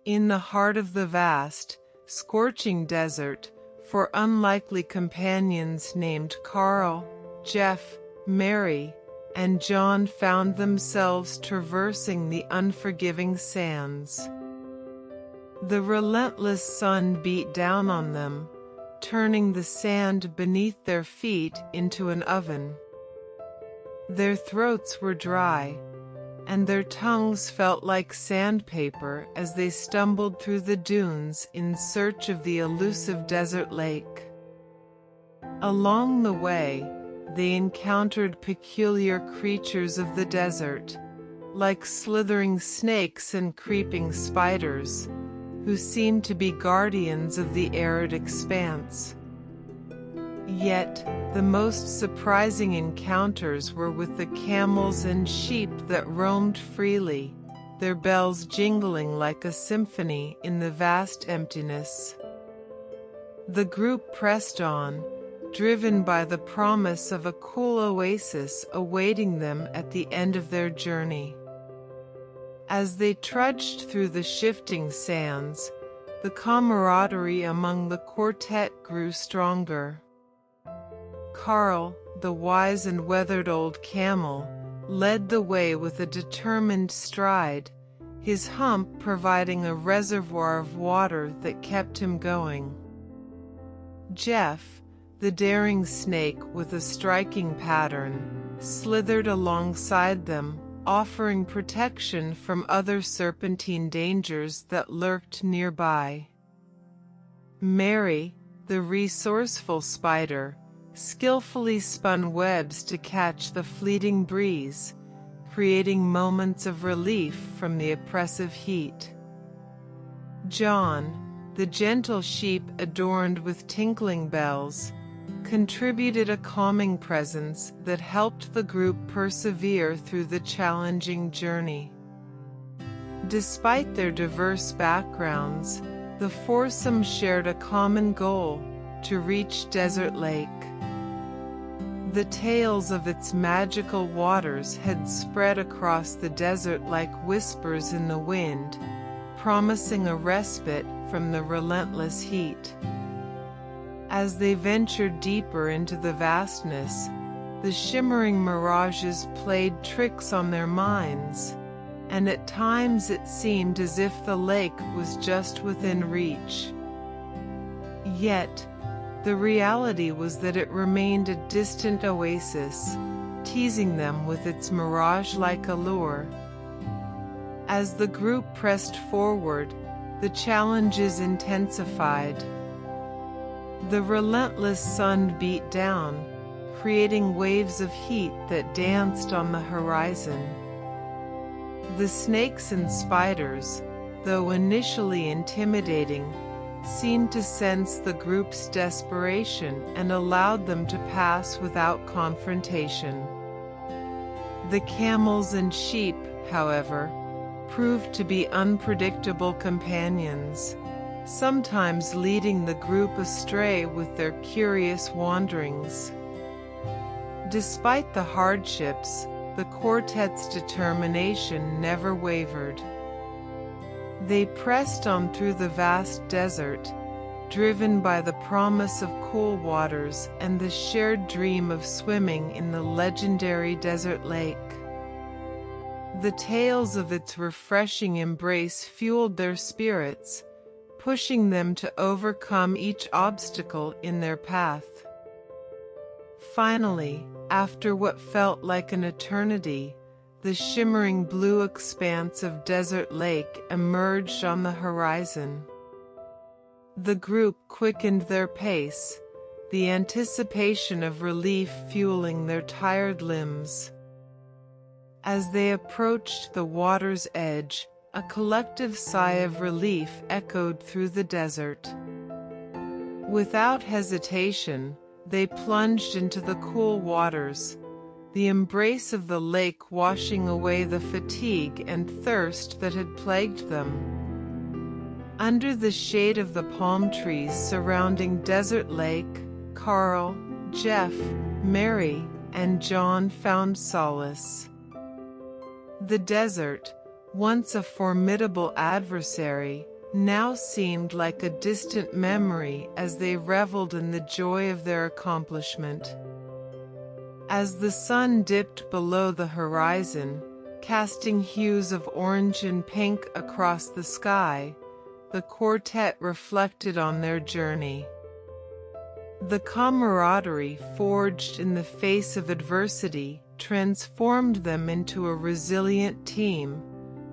In the heart of the vast, scorching desert, four unlikely companions named Carl, Jeff, Mary, and John found themselves traversing the unforgiving sands. The relentless sun beat down on them, turning the sand beneath their feet into an oven. Their throats were dry, and their tongues felt like sandpaper as they stumbled through the dunes in search of the elusive desert lake. Along the way, they encountered peculiar creatures of the desert, like slithering snakes and creeping spiders, who seemed to be guardians of the arid expanse. Yet, the most surprising encounters were with the camels and sheep that roamed freely, their bells jingling like a symphony in the vast emptiness. The group pressed on, driven by the promise of a cool oasis awaiting them at the end of their journey. As they trudged through the shifting sands, the camaraderie among the quartet grew stronger. Carl, the wise and weathered old camel, led the way with a determined stride, his hump providing a reservoir of water that kept him going. Jeff, the daring snake with a striking pattern, slithered alongside them, offering protection from other serpentine dangers that lurked nearby. Mary, the resourceful spider, skillfully spun webs to catch the fleeting breeze, creating moments of relief from the oppressive heat. John, the gentle sheep adorned with tinkling bells, contributed a calming presence that helped the group persevere through the challenging journey. Despite their diverse backgrounds, the foursome shared a common goal: to reach Desert Lake. The tales of its magical waters had spread across the desert like whispers in the wind, promising a respite from the relentless heat. As they ventured deeper into the vastness, the shimmering mirages played tricks on their minds, and at times it seemed as if the lake was just within reach. Yet, the reality was that it remained a distant oasis, teasing them with its mirage-like allure. As the group pressed forward, the challenges intensified. The relentless sun beat down, creating waves of heat that danced on the horizon. The snakes and spiders, though initially intimidating, seemed to sense the group's desperation and allowed them to pass without confrontation. The camels and sheep, however, proved to be unpredictable companions, sometimes leading the group astray with their curious wanderings. Despite the hardships, the quartet's determination never wavered. They pressed on through the vast desert, driven by the promise of cool waters and the shared dream of swimming in the legendary desert lake. The tales of its refreshing embrace fueled their spirits, pushing them to overcome each obstacle in their path. Finally, after what felt like an eternity, the shimmering blue expanse of Desert Lake emerged on the horizon. The group quickened their pace, the anticipation of relief fueling their tired limbs. As they approached the water's edge, a collective sigh of relief echoed through the desert. Without hesitation, they plunged into the cool waters, the embrace of the lake washing away the fatigue and thirst that had plagued them. Under the shade of the palm trees surrounding Desert Lake, Carl, Jeff, Mary, and John found solace. The desert, once a formidable adversary, now seemed like a distant memory as they reveled in the joy of their accomplishment. As the sun dipped below the horizon, casting hues of orange and pink across the sky, the quartet reflected on their journey. The camaraderie forged in the face of adversity transformed them into a resilient team,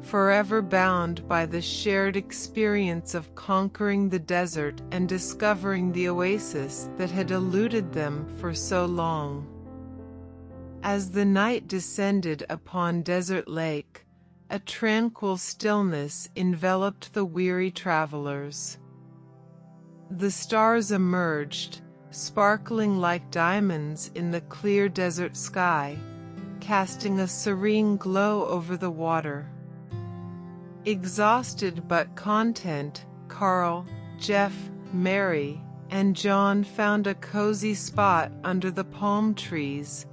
forever bound by the shared experience of conquering the desert and discovering the oasis that had eluded them for so long. As the night descended upon Desert Lake, a tranquil stillness enveloped the weary travelers. The stars emerged, sparkling like diamonds in the clear desert sky, casting a serene glow over the water. Exhausted but content, Carl, Jeff, Mary, and John found a cozy spot under the palm trees,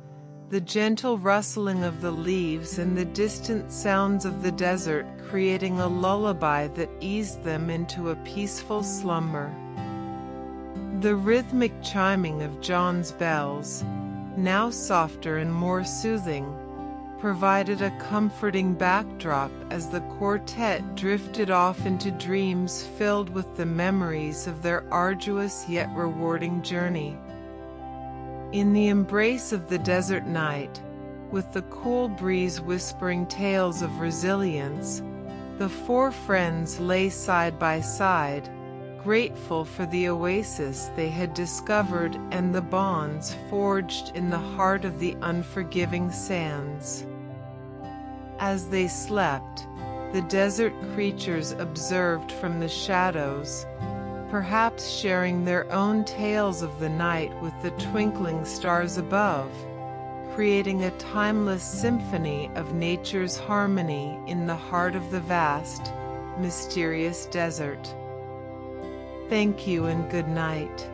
the gentle rustling of the leaves and the distant sounds of the desert creating a lullaby that eased them into a peaceful slumber. The rhythmic chiming of John's bells, now softer and more soothing, provided a comforting backdrop as the quartet drifted off into dreams filled with the memories of their arduous yet rewarding journey. In the embrace of the desert night, with the cool breeze whispering tales of resilience, the four friends lay side by side, grateful for the oasis they had discovered and the bonds forged in the heart of the unforgiving sands. As they slept, the desert creatures observed from the shadows, perhaps sharing their own tales of the night with the twinkling stars above, creating a timeless symphony of nature's harmony in the heart of the vast, mysterious desert. Thank you and good night.